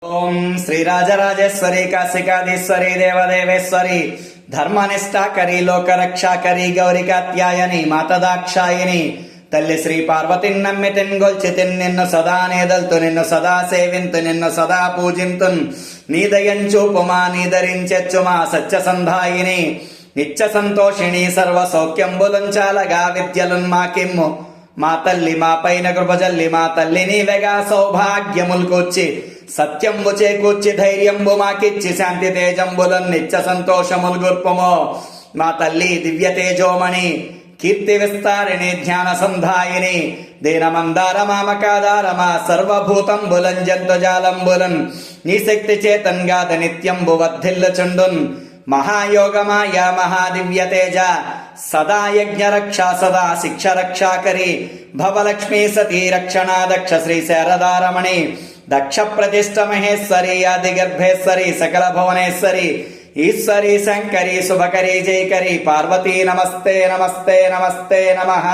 ఓం శ్రీరాజరాజేశ్వరి కాశికాధీశ్వరి దేవదేవేశ్వరి ధర్మనిష్టాకరి లోకరక్షాకరి గౌరి కాత్యాయని మాతదాక్షాయని తల్లి శ్రీ పార్వతిని నమ్మితిన్ గొల్చితిన్ నిన్ను సదా నేదల్తు నిన్ను సదా సేవింతు నిన్ను సదా పూజింతున్ నీ దయం చూపుమా నీ ధరించెచ్చుమా సత్యసంధాయిని నిత్య సంతోషిణి సర్వ సౌఖ్యంబులుంచాలగా విద్యలున్ మాకిమ్ము మా తల్లి మా పైన కృపజల్లి మా తల్లి నీవెగా సౌభాగ్యములు కూర్చి సత్యంబు చేకూర్చి ధైర్యంబు మాకిచ్చి శాంతి తేజంబులను నిత్య సంతోషములు గుర్పము మా తల్లి దివ్య తేజోమణి కీర్తి విస్తారిణి జ్ఞాన సంధాయిని దీనమందార మామకాదారమా సర్వభూతంబులన్ జంతుజాలంబులన్ నీ శక్తి చేతన్గాద నిత్యంబు వర్ధిల్లుచుండున్ మహాయోగమాయ మహాదివ్య తేజ సదా యజ్ఞ రక్షా సదా శిక్ష రక్షాకరి భవలక్ష్మీ సతీ రక్షణాదక్ష శ్రీ శారదారమణి దక్ష ప్రతిష్ట మహేశ్వరి ఆది గర్భేశ్వరి సకల భువనేశ్వరి ఈశ్వరి శంకరి శుభకరి జయకరి పార్వతీ నమస్తే నమస్తే నమస్తే నమః.